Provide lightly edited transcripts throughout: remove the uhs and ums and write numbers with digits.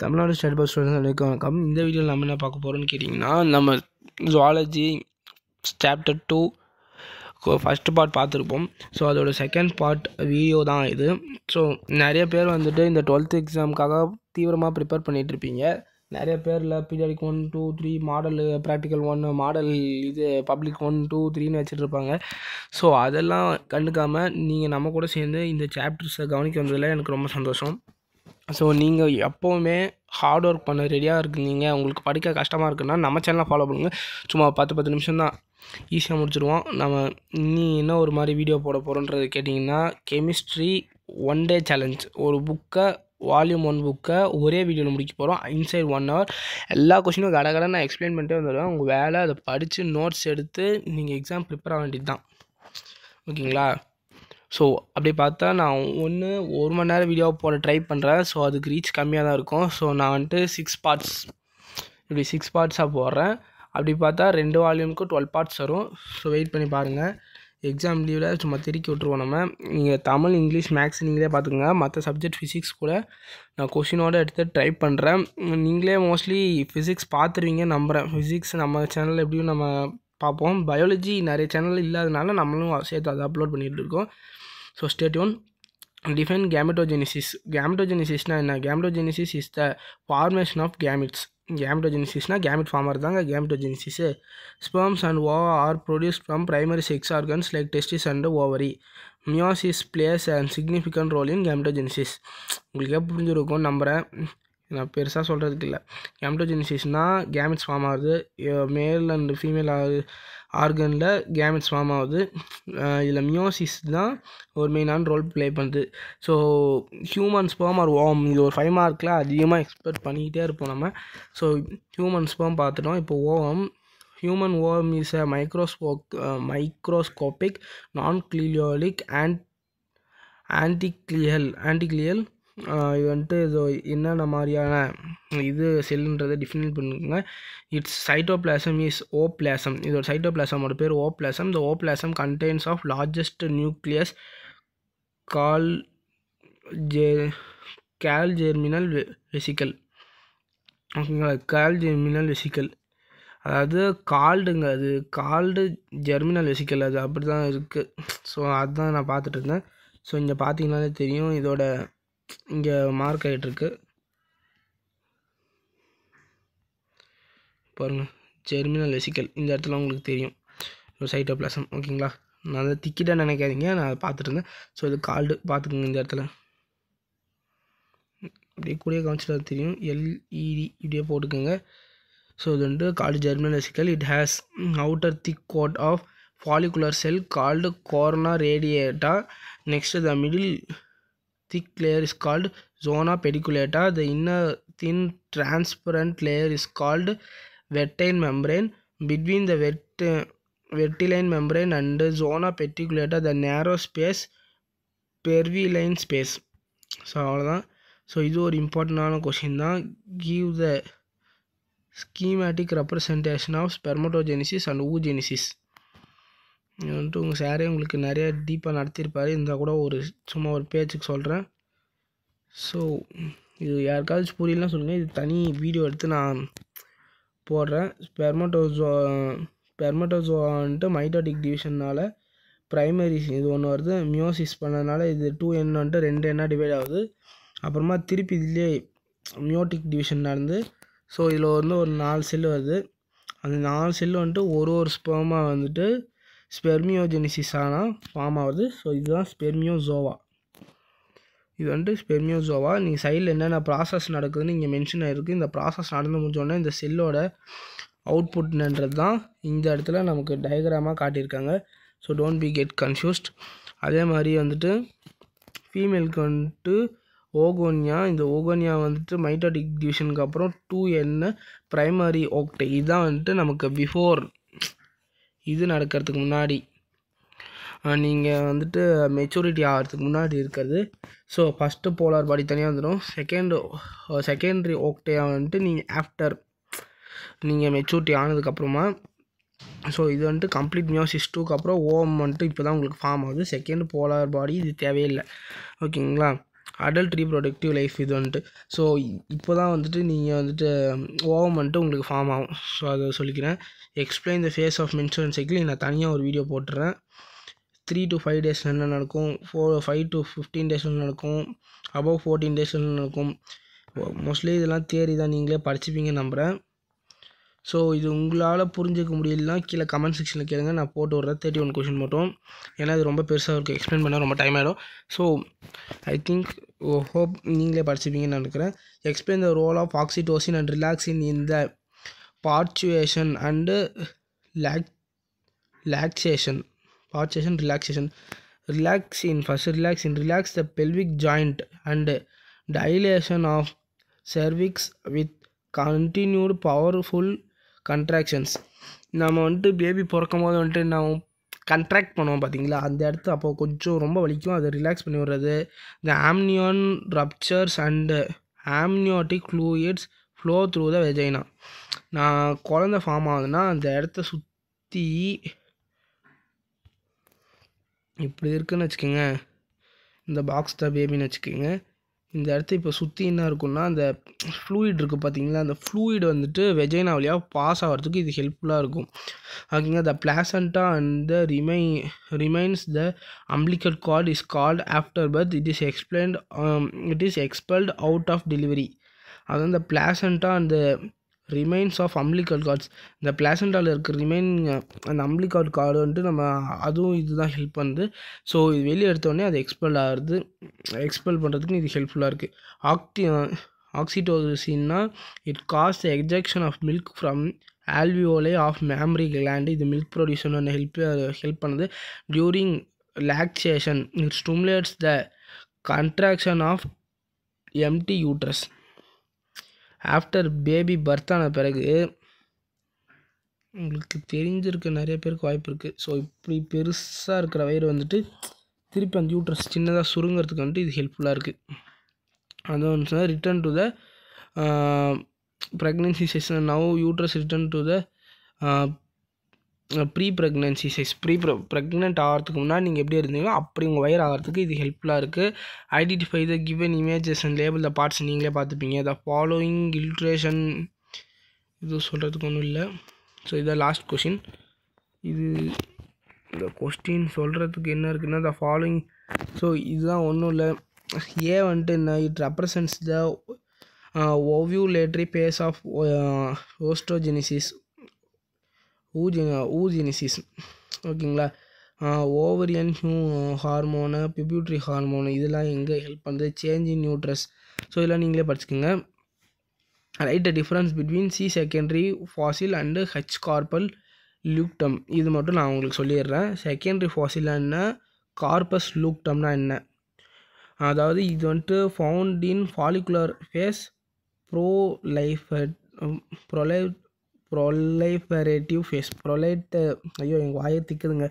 Tamil Nadu state board students வணக்கம். இந்த வீடியோவில் நம்ம என்ன பார்க்க போகிறோம்னு கேட்டிங்கன்னா, நம்ம ஜுவாலஜி சாப்டர் 2 ஃபஸ்ட்டு பார்ட் பார்த்துருப்போம். ஸோ அதோட செகண்ட் பார்ட் வீடியோ தான் இது. ஸோ நிறைய பேர் வந்துட்டு இந்த 12th எக்ஸாமுக்காக தீவிரமாக ப்ரிப்பேர் பண்ணிகிட்ருப்பீங்க. நிறைய பேரில் பீரியாடிக் 1, 2, 3 மாடல் ப்ராக்டிக்கல் 1 மாடல் இது பப்ளிக் 1, 2, 3ன்னு வச்சுட்ருப்பாங்க. ஸோ அதெல்லாம் கண்டுக்காமல் நீங்கள் நம்ம கூட சேர்ந்து இந்த சாப்டர்ஸை கவனிக்க வந்ததில் எனக்கு ரொம்ப சந்தோஷம். ஸோ நீங்கள் எப்போவுமே ஹார்ட் ஒர்க் பண்ண ரெடியாக இருக்கீங்க, உங்களுக்கு படிக்க கஷ்டமாக இருக்குன்னா நம்ம சேனலை ஃபாலோ பண்ணுங்கள். சும்மா 10 நிமிஷம் தான், ஈஸியாக முடிச்சிடுவோம். நம்ம இன்னி என்ன ஒரு மாதிரி வீடியோ போட போகிறோன்றது கேட்டிங்கன்னா, கெமிஸ்ட்ரி 1 டே சேலஞ்ச். ஒரு புக்கை வால்யூம் 1 புக்கை ஒரே வீடியோவில் முடிக்க போகிறோம். இன்சைட் 1 hour எல்லா கொஷினும் கடை நான் எக்ஸ்பிளைன் பண்ணிட்டே வந்துடுவேன். உங்கள் வேலை அதை படித்து நோட்ஸ் எடுத்து நீங்கள் எக்ஸாம் ப்ரிப்பேர் ஆக வேண்டியது தான். ஓகேங்களா? ஸோ அப்படி பார்த்தா நான் 1 மணி நேரம் வீடியோ போட ட்ரை பண்ணுறேன். ஸோ அதுக்கு ரீச் கம்மியாக தான் இருக்கும். ஸோ நான் வந்துட்டு 6 பார்ட்ஸ் இப்படி 6 பார்ட்ஸாக போடுறேன். அப்படி பார்த்தா 2 வால்யூமுக்கு 12 பார்ட்ஸ் வரும். ஸோ வெயிட் பண்ணி பாருங்கள். எக்ஸாம் லீவில் சும்மா திருக்கி விட்ருவோம் நம்ம. நீங்கள் தமிழ், இங்கிலீஷ், மேக்ஸ் நீங்களே பார்த்துக்குங்க. மற்ற சப்ஜெக்ட் ஃபிசிக்ஸ் கூட நான் கொஷினோடு எடுத்து ட்ரை பண்ணுறேன். நீங்களே மோஸ்ட்லி ஃபிசிக்ஸ் பார்த்துருவீங்கன்னு நம்புகிறேன். ஃபிசிக்ஸ் நம்ம சேனலில் எப்படியும் நம்ம பார்ப்போம். பயாலஜி நிறைய சேனல் இல்லாதனால நம்மளும் சேர்த்து அதை அப்லோட் பண்ணிகிட்டு இருக்கோம். So stay tune. Define gametogenesis. கேமெட்டோஜெனிசிஸ்னால் என்ன? Gametogenesis is the formation of gametes. கேமெட்டோஜெனிசிஸ்னால் கேமிட் ஃபார்மர் தாங்க gametogenesis. Sperms and ova are produced from primary sex organs like testis and ovary. Meiosis plays and significant role in gametogenesis. உங்களுக்கே புரிஞ்சிருக்கும் நம்புகிறேன், நான் பெருசாக சொல்கிறதுக்கு இல்லை. கேமெட்டோஜெனிசிஸ்னால் கேமிட்ஸ் ஃபார்ம் ஆகுது. மேல் அண்ட் ஃபீமேல் ஆர்கனில் கேமிட்ஸ் ஃபார்ம் ஆகுது. இதில் மியோசிஸ் தான் ஒரு மெயினான ரோல் ப்ளே பண்ணுது. So human sperm are um, இது ஒரு 5 மார்க்கில் அதிகமாக எக்ஸ்பெக்ட் பண்ணிக்கிட்டே இருப்போம் நம்ம. ஸோ ஹியூமன் ஸ்பெர்ம் பார்த்துட்டோம். இப்போ ovum. Human ovum is a microscopic noncleidoic ஆன்டிக்ளியல். இது வந்துட்டு இது என்னென்ன மாதிரியான இது செல்லுன்றதை டிஃபைன் பண்ணுங்க. It's cytoplasm is ooplasm. இதோட சைட்டோபிளாசமோட பேர் ஓபிளாசம். இந்த ooplasm contains of largest nucleus called germinal vesicle. ஓகேங்களா? கால்ஜெர்மினல் வெசிக்கல் அதாவது கால்டுங்க, அது கால்டு ஜெர்மினல் வெசிக்கல், அது அப்படி தான் இருக்குது. ஸோ அதுதான் நான் பார்த்துட்டு இருந்தேன். ஸோ இங்கே பார்த்தீங்கன்னாலே தெரியும், இதோட இங்கே மார்க் ஆகிட்டுருக்கு பாருங்கள், ஜெர்மினல் வெசிக்கல். இந்த இடத்துல உங்களுக்கு தெரியும் ஒரு சைட்டோபிளாசம். ஓகேங்களா? நான் அதை திக்கிட்டாக நினைக்காதீங்க, நான் அதை பார்த்துட்டு இருந்தேன். ஸோ இது கால்டு பார்த்துக்குங்க. இந்த இடத்துல அப்படியே கூடயே கவனிச்சுட்டு தெரியும், எல்இடி இப்படியே போட்டுக்கோங்க. ஸோ இது வந்துட்டு called germinal vesicle. It has outer thick coat of follicular cell called corona radiata. Next, the middle thick layer is called zona pediculata. The inner thin transparent layer is called vertine membrane. Between the vertiline membrane and zona pediculata, the narrow space perviline space. So அவ்வளோதான். So இது ஒரு இம்பார்ட்டண்டான question தான். Give the schematic representation of spermatogenesis and oogenesis. இது வந்துட்டு உங்கள் சாரே உங்களுக்கு நிறைய டீப்பாக நடத்தியிருப்பார். இருந்தால் கூட சும்மா ஒரு பேச்சுக்கு சொல்கிறேன். ஸோ இது யாருக்காச்சும் புரியலாம் சொல்லுங்கள், இது தனி வீடியோ எடுத்து நான் போடுறேன். ஸ்பெர்மட்டோசோவா மைட்டோட்டிக் டிவிஷனால் ப்ரைமரி இது ஒன்று வருது, மியோசிஸ் பண்ணதுனால இது 2n வந்துட்டு 2n டிவைட் ஆகுது. அப்புறமா திருப்பி இதுலேயே மியோட்டிக் டிவிஷன் நடந்து, ஸோ இதில் ஒரு 4 செல்லு வருது. அந்த 4 செல்லு வந்துட்டு ஒரு ஸ்பெர்மாக வந்துட்டு ஸ்பெர்மியோஜெனிசிஸ் ஆனால் ஃபார்ம் ஆகுது. ஸோ இதுதான் ஸ்பெர்மியோசோவா. இது வந்துட்டு ஸ்பெர்மியோசோவா. நீங்கள் சைடில் என்னென்ன ப்ராசஸ் நடக்குதுன்னு இங்கே மென்ஷன் ஆகிருக்கு. இந்த ப்ராசஸ் நடந்து முடிஞ்சோடனே இந்த செல்லோட அவுட்புட்ன்றது தான் இந்த இடத்துல நமக்கு டயக்ராமாக காட்டியிருக்காங்க. So don't be get confused. அதே மாதிரி வந்துட்டு ஃபீமேலுக்கு வந்துட்டு ஓகோனியா. இந்த ஓகோனியா வந்துட்டு மைட்டோட்டிக் டிவிஷனுக்கு அப்புறம் 2n ப்ரைமரி ஓக்டை. இதுதான் வந்துட்டு நமக்கு பிஃபோர் இது நடக்கிறதுக்கு முன்னாடி, நீங்கள் வந்துட்டு மெச்சூரிட்டி ஆகிறதுக்கு முன்னாடி இருக்கிறது. ஸோ ஃபஸ்ட்டு போலார் பாடி தனியாக வந்துடும். செகண்டரி ஓக்டேயா வந்துட்டு நீங்கள் ஆஃப்டர் நீங்கள் மெச்சூரிட்டி ஆனதுக்கப்புறமா. ஸோ இது வந்துட்டு கம்ப்ளீட் மியோசிஸ் 2க்கு அப்புறம் ஓம் வந்துட்டு இப்போ தான் உங்களுக்கு ஃபார்ம் ஆகுது. செகண்ட் போலார் பாடி இது தேவையில்லை. ஓகேங்களா? அடல்ட் ரீப்ரொடக்டிவ் லைஃப் இது வந்துட்டு. ஸோ இப்போ தான் வந்துட்டு நீங்கள் வந்துட்டு ஓவம் வந்துட்டு உங்களுக்கு ஃபார்ம் ஆகும். ஸோ அதை சொல்லிக்கிறேன். Explain the phase of menstrual cycle நான் தனியாக ஒரு வீடியோ போட்டுறேன். 3 to 5 days என்ன நடக்கும், 5 to 15 days நடக்கும், அபவ் 14 days நடக்கும். மோஸ்ட்லி இதெல்லாம் தியரி தான், நீங்களே படிச்சுப்பீங்கன்னு நம்புகிறேன். ஸோ இது உங்களால் புரிஞ்சிக்க முடியலனா கீழே கமெண்ட் செக்ஷனில் கேளுங்க, நான் போட்டு விட்றேன் 31 கொஷின் மட்டும். ஏன்னா இது ரொம்ப பெருசாக இருக்குது, எக்ஸ்பிளைன் பண்ணால் ரொம்ப டைம் ஆகிடும். ஸோ ஐ திங்க் ஹோப் நீங்களே படிச்சுப்பீங்கன்னு நினைக்கிறேன். Explain the role of oxytocin and relaxin in the parturition and relaxation. Relax the pelvic joint and dilation of cervix with continued powerful contractions. நம்ம வந்துட்டு பேபி பிறக்கும் போது வந்துட்டு நான் கண்ட்ராக்ட் பண்ணுவோம் பார்த்தீங்களா, அந்த இடத்து அப்போ கொஞ்சம் ரொம்ப வலிக்கும், அதை ரிலாக்ஸ் பண்ணி விடுறது. The amnion ruptures and amniotic fluids flow through the vagina. நான் குழந்தை ஃபார்ம் ஆகுதுன்னா அந்த இடத்த சுற்றி இப்படி இருக்குன்னு வச்சுக்கோங்க, இந்த பாக்ஸ் தான் பேபின்னு வச்சுக்கோங்க. இந்த இடத்த இப்போ சுற்றி என்ன இருக்குன்னா அந்த ஃப்ளூயிட் இருக்குது பார்த்தீங்களா, அந்த ஃப்ளூயிட் வந்துட்டு வெஜைனா வழியாக பாஸ் ஆகிறதுக்கு இது ஹெல்ப்ஃபுல்லாக இருக்கும். ஓகேங்க. The placenta and the remains the umbilical cord is called after birth. It is expelled out of delivery. அது அந்த பிளாசண்டா அந்த ரிமைன்ஸ் ஆஃப் அம்பிளிக்கல் கார்ட்ஸ், இந்த பிளாசண்டாவில் இருக்கிற அந்த அம்பிளிக்கல் கார்டு வந்துட்டு நம்ம அதுவும் இதுதான் ஹெல்ப் பண்ணுது. ஸோ இது வெளியே எடுத்தோடனே அது எக்ஸ்பெல் பண்ணுறதுக்கு இது ஹெல்ப்ஃபுல்லாக இருக்குது. ஆக்சிடோசின்னா it causes the ejection of milk from alveoli of mammary gland. இது மில்க் ப்ரொடியூஷன் ஹெல்ப் பண்ணுது. During lactation it stimulates the contraction of empty uterus. After baby birth ஆன பிறகு உங்களுக்கு தெரிஞ்சிருக்க நிறைய பேருக்கு வாய்ப்பு இருக்குது. ஸோ இப்படி பெருசாக இருக்கிற வயிறு வந்துட்டு திருப்பி அந்த யூட்ரஸ் சின்னதாக சுருங்கிறதுக்கு வந்துட்டு இது ஹெல்ப்ஃபுல்லாக இருக்குது. அது வந்து சொன்னால் return to the pregnancy size. Now uterus return to the pregnancy size. Pregnant ஆகிறதுக்கு முன்னாடி நீங்கள் எப்படி இருந்தீங்களோ அப்படி உங்கள் வயிறு ஆகிறதுக்கு இது ஹெல்ப்ஃபுல்லாக இருக்குது. Identify the given images and label the parts. நீங்களே பார்த்துப்பீங்க. த ஃபாலோயிங் இல்ட்ரேஷன், இது சொல்கிறதுக்கு ஒன்றும் இல்லை. ஸோ இதான் லாஸ்ட் கொஷின். இந்த கொஸ்டின் சொல்கிறதுக்கு என்ன இருக்குன்னா த ஃபாலோயிங். ஸோ இதுதான் ஒன்றும் இல்லை. ஏ வந்துட்டு என்ன, it represents the ovulatory phase of oestrogenesis. Oogenesis ஓகேங்களா. ஓவரியன் ஹார்மோனு, பிப்யூட்ரி ஹார்மோனு இதெல்லாம் எங்கே ஹெல்ப் பண்ணுது, சேஞ்ச் இன் நியூட்ரஸ். ஸோ இதெல்லாம் நீங்களே படிச்சுக்கோங்க. Right the difference between C secondary follicle and H corpus luteum. இது மட்டும் நான் உங்களுக்கு சொல்லிடுறேன். செகண்டரி ஃபாசில்னா கார்பஸ் லூக்டம்னா என்ன, அதாவது இது வந்துட்டு found in follicular phase, proliferative phase, எங்கள் வாயை திக்குதுங்க,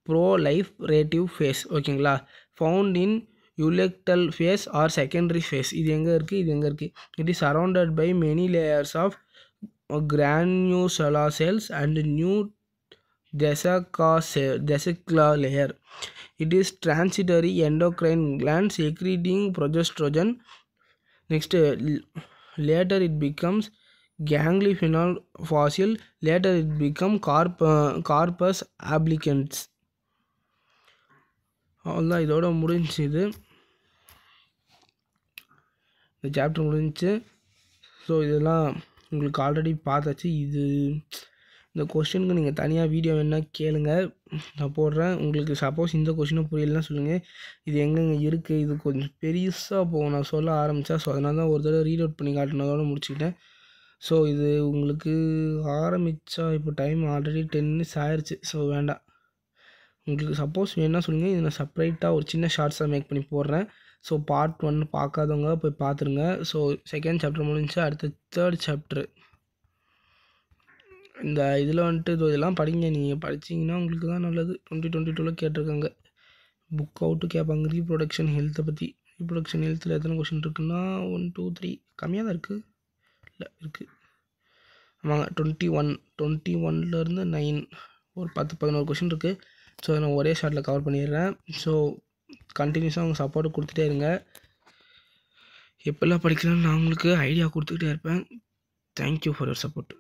ப்ரோலைஃபரேட்டிவ் ஃபேஸ் ஓகேங்களா. Found in luteal phase or secondary phase. இது எங்கே இருக்குது, it is surrounded by many layers of granular cells and new டெசிகுலா லேயர். இட் இஸ் transitory endocrine gland secreting progesterone. Next, later it becomes ganglionic fossil. Later it become corpus albicans. அவ்வளோதான், இதோட முடிஞ்சுது, இந்த சாப்டர் முடிஞ்சிச்சு. ஸோ இதெல்லாம் உங்களுக்கு ஆல்ரெடி பார்த்தாச்சு. இந்த கொஸ்டினுக்கு நீங்கள் தனியாக வீடியோ வேணால் கேளுங்க, நான் போடுறேன். உங்களுக்கு சப்போஸ் இந்த கொஸ்டினும் புரியலன்னா சொல்லுங்கள். இது எங்கெங்கே இருக்குது, இது கொஞ்சம் பெருசாக போகும் நான் சொல்ல ஆரம்பித்தா. ஸோ அதனால தான் ஒரு தடவை ரீட் அவுட் பண்ணி காட்டினதோடு முடிச்சுக்கிட்டேன். ஸோ இது உங்களுக்கு ஆரம்பித்தா இப்போ டைம் ஆல்ரெடி 10 minutes ஆயிடுச்சு. ஸோ வேண்டாம், உங்களுக்கு சப்போஸ் வேணா சொல்லுங்கள். இது நான் செப்பரேட்டாக ஒரு சின்ன ஷார்ட்ஸாக மேக் பண்ணி போடுறேன். ஸோ பார்ட் 1 பார்க்காதவங்க போய் பார்த்துருங்க. ஸோ செகண்ட் சாப்டர் முடிஞ்சு அடுத்த தேர்ட் சாப்டர். இந்த இதில் வந்துட்டு இதெல்லாம் படிங்க, நீங்கள் படிச்சிங்கன்னா உங்களுக்கு தான் நல்லது. 2022 கேட்டிருக்காங்க, புக் அவுட்டு கேட்பாங்க. ரீப்ரொடக்ஷன் ஹெல்த்தை பற்றி. ரீப்ரொடக்ஷன் ஹெல்த்தில் எத்தனை கொஷின் இருக்குன்னா 1 2 3 கம்மியாக தான் இருக்குது, இல்லை இருக்குது, ஆமாங்க 21லேருந்து 9 ஒரு 10-11 கொஷின் இருக்குது. ஸோ நான் ஒரே ஷார்ட்டில் கவர் பண்ணிடுறேன். ஸோ கண்டினியூஸாக அவங்க சப்போர்ட் கொடுத்துட்டே இருங்க. எப்படிலாம் படிக்கலாம்னு நான் உங்களுக்கு ஐடியா கொடுத்துக்கிட்டே இருப்பேன். Thank you for your support.